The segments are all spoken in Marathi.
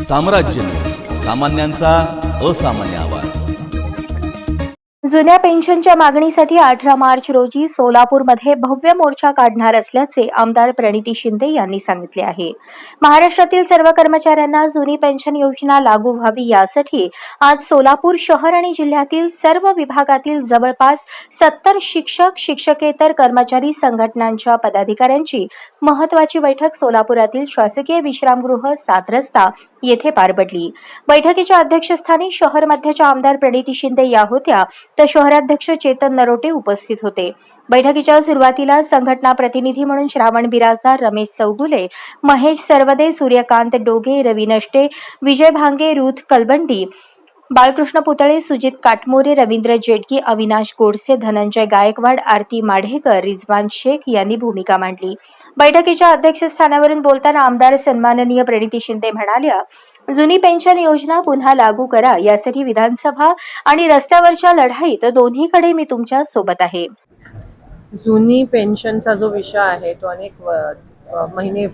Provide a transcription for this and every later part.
साम्राज्य सामान्यांचा असामान्य आवाज। जुन्या पेन्शनच्या मागणीसाठी 18 मार्च रोजी सोलापूरमध्ये भव्य मोर्चा काढणार असल्याचे आमदार प्रणिती शिंदे यांनी सांगितले आहे। महाराष्ट्रातील सर्व कर्मचाऱ्यांना जुनी पेन्शन योजना लागू व्हावी यासाठी आज सोलापूर शहर आणि जिल्ह्यातील सर्व विभागातील जवळपास 70 शिक्षक, शिक्षकेतर कर्मचारी संघटनांच्या पदाधिकाऱ्यांची महत्त्वाची बैठक सोलापुरातील शासकीय विश्रामगृह 7 रस्ता येथे पार पडली। बैठकीच्या अध्यक्षस्थानी शहर मध्यच्या आमदार प्रणिती शिंदे या होत्या, तर शहराध्यक्ष चेतन नरोटे उपस्थित होते। बैठकीच्या सुरुवातीला संघटना प्रतिनिधी म्हणून श्रावण बिराजदार, रमेश चौगुले, महेश सरवदे, सूर्यकांत डोगे, रवी नष्टे, विजय भांगे, रुथ कलबंडी, बाळकृष्ण पुतळे, सुजित काटमोरे, रवींद्र जेटकी, अविनाश गोडसे, धनंजय गायकवाड, आरती माढेकर, रिजवान शेख यांनी भूमिका मांडली। बैठकीच्या अध्यक्षस्थानावरून बोलताना आमदार सन्माननीय प्रणिती शिंदे म्हणाल्या, जुनी पेन्शन योजना पुन्हा लागू करा, यासाठी विधानसभा आणि रस्त्यावरच्या लढाईत दोन्हीकडे मी तुमच्या सोबत आहे। जुनी पेन्शनचा जो विषय आहे तो अनेक महिने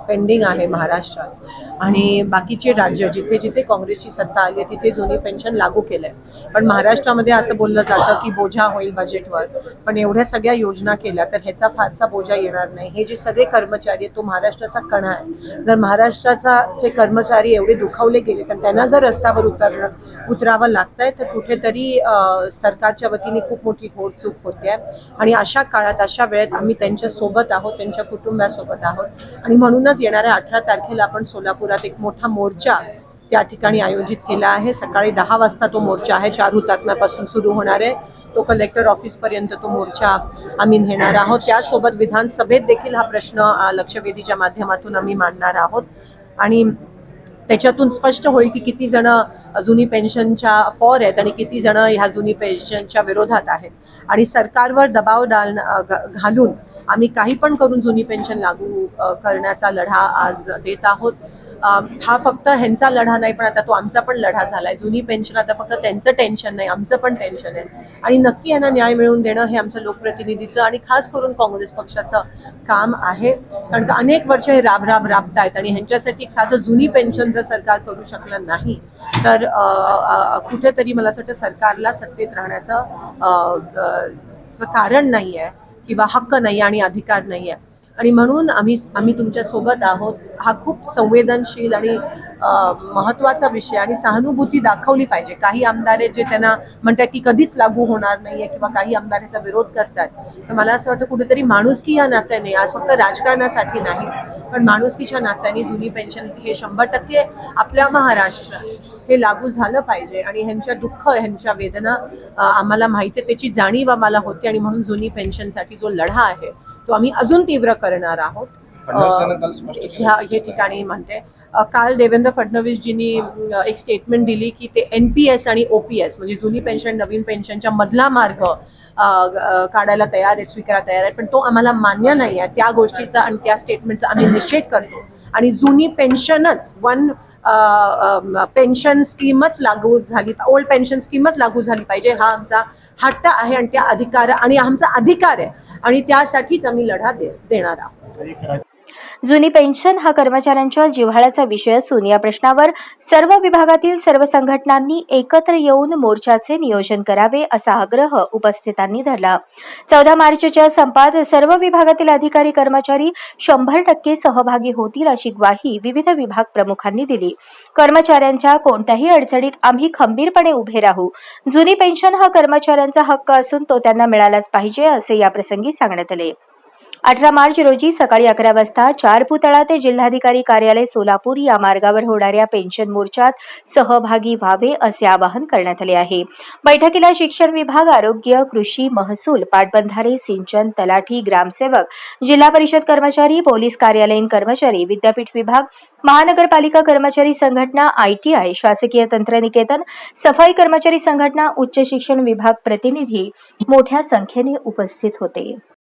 पेंडिंग आहे महाराष्ट्रात आणि बाकीचे राज्य जिथे जिथे काँग्रेसची सत्ता आली आहे तिथे जुनी पेन्शन लागू केलंय। पण महाराष्ट्रामध्ये असं बोललं जातं की बोजा होईल बजेटवर, पण एवढ्या सगळ्या योजना केल्या तर ह्याचा फारसा बोजा येणार नाही। हे जे सगळे कर्मचारी आहेत तो महाराष्ट्राचा कणा आहे। जर महाराष्ट्राचा जे कर्मचारी एवढे दुखावले गेले तर त्यांना जर रस्त्यावर उतरावं लागतंय तर कुठेतरी सरकारच्या वतीने खूप मोठी घोडचूक होते आणि अशा काळात अशा वेळेत आम्ही त्यांच्या सोबत आहोत, त्यांच्या कुटुंबासोबत आहोत आणि म्हणूनच येणाऱ्या 18 तारखेला आपण सोलापुरात एक मोठा मोर्चा त्या ठिकाणी आयोजित केला आहे। सकाळी 10 वाजता तो मोर्चा आहे, 4 हुतात्म्यापासून सुरू होणार आहे। तो कलेक्टर ऑफिसपर्यंत तो मोर्चा आम्ही नेणार आहोत। त्यासोबत विधानसभेत देखील हा प्रश्न लक्षवेधीच्या माध्यमातून आम्ही मांडणार आहोत आणि त्याच्यातून स्पष्ट होईल की किती जण जुनी पेन्शनच्या फॉर आहेत आणि किती जण ह्या जुनी पेन्शनच्या विरोधात आहेत आणि सरकारवर दबाव घालून आम्ही काही पण करून जुनी पेन्शन लागू करण्याचा लढा आज देत आहोत। हा फक्त ह्यांचा लढा नाही, पण आता तो आमचा पण लढा झालाय। जुनी पेन्शन आता फक्त त्यांचं टेन्शन नाही, आमचं पण टेन्शन आहे आणि नक्की यांना न्याय मिळवून देणं हे आमचं लोकप्रतिनिधीचं आणि खास करून काँग्रेस पक्षाचं काम आहे। कारण अनेक वर्ष हे राबतायत आणि ह्यांच्यासाठी एक साधं जुनी पेन्शन जर सरकार करू शकलं नाही तर कुठेतरी मला असं वाटतं सरकारला सत्तेत राहण्याचं कारण नाही आहे किंवा हक्क नाही आणि अधिकार नाही आहे आणि म्हणून आम्ही तुमच्या सोबत आहोत। हा खूप संवेदनशील आणि महत्त्वाचा विषय आणि सहानुभूती दाखवली पाहिजे। काही आमदार आहेत जे त्यांना म्हणतात की कधीच लागू होणार नाहीये किंवा काही आमदारांचा विरोध करतात, तर मला असं वाटतं कुठेतरी माणुसकी या नात्याने, आज फक्त राजकारणासाठी नाही पण माणुसकीच्या नात्याने जुनी पेन्शन हे 100% आपल्या महाराष्ट्रात हे लागू झालं पाहिजे आणि ह्यांच्या दुःख, ह्यांच्या वेदना आम्हाला माहिती आहे, त्याची जाणीव आम्हाला होते आणि म्हणून जुनी पेन्शनसाठी जो लढा आहे तो आम्ही अजून तीव्र करणार आहोत। हे ठिकाणी म्हणते काल देवेंद्र फडणवीसजींनी एक स्टेटमेंट दिली की ते NPS आणि OPS म्हणजे जुनी पेन्शन नवीन पेन्शनच्या मधला मार्ग काढायला तयार आहेत, स्वीकारायला तयार आहेत, पण तो आम्हाला मान्य नाही आहे। त्या गोष्टीचा आणि त्या स्टेटमेंटचा आम्ही निषेध करतो आणि जुनी पेन्शनच पेन्शन स्कीमच लागू झाली, ओल्ड पेन्शन स्कीमच लागू झाली पाहिजे हा आमचा हट्ट आहे आणि त्या आमचा अधिकार आहे आणि त्यासाठीच आम्ही लढा देणार आहोत। जुनी पेन्शन हा कर्मचाऱ्यांच्या जिव्हाळ्याचा विषय असून या प्रश्नावर सर्व विभागातील सर्व संघटनांनी एकत्र येऊन मोर्चाचे नियोजन करावे असा आग्रह उपस्थितांनी धरला। 14 मार्चच्या संपात सर्व विभागातील अधिकारी कर्मचारी 100% सहभागी होतील अशी ग्वाही विविध विभाग प्रमुखांनी दिली। कर्मचाऱ्यांच्या कोणत्याही अडचणीत आम्ही खंबीरपणे उभे राहू। जुनी पेन्शन हा कर्मचाऱ्यांचा हक्क असून तो त्यांना मिळालाच पाहिजे असे या प्रसंगी सांगण्यात आले। 18 मार्च रोजी सकाळी 11 वाजता 4 पुतळा ते जिल्हाधिकारी कार्यालय सोलापूर या मार्गावर होणाऱ्या पेन्शन मोर्चात सहभागी व्हावे असे आवाहन करण्यात आले आहे। बैठकीला शिक्षण विभाग, आरोग्य, कृषी, महसूल, पाटबंधारे, सिंचन, तलाठी, ग्रामसेवक, जिल्हा परिषद कर्मचारी, पोलीस कार्यालयीन कर्मचारी, विद्यापीठ विभाग, महानगरपालिका कर्मचारी संघटना, ITI, शासकीय तंत्रनिकेतन, सफाई कर्मचारी संघटना, उच्च शिक्षण विभाग प्रतिनिधी मोठ्या संख्येने उपस्थित होते।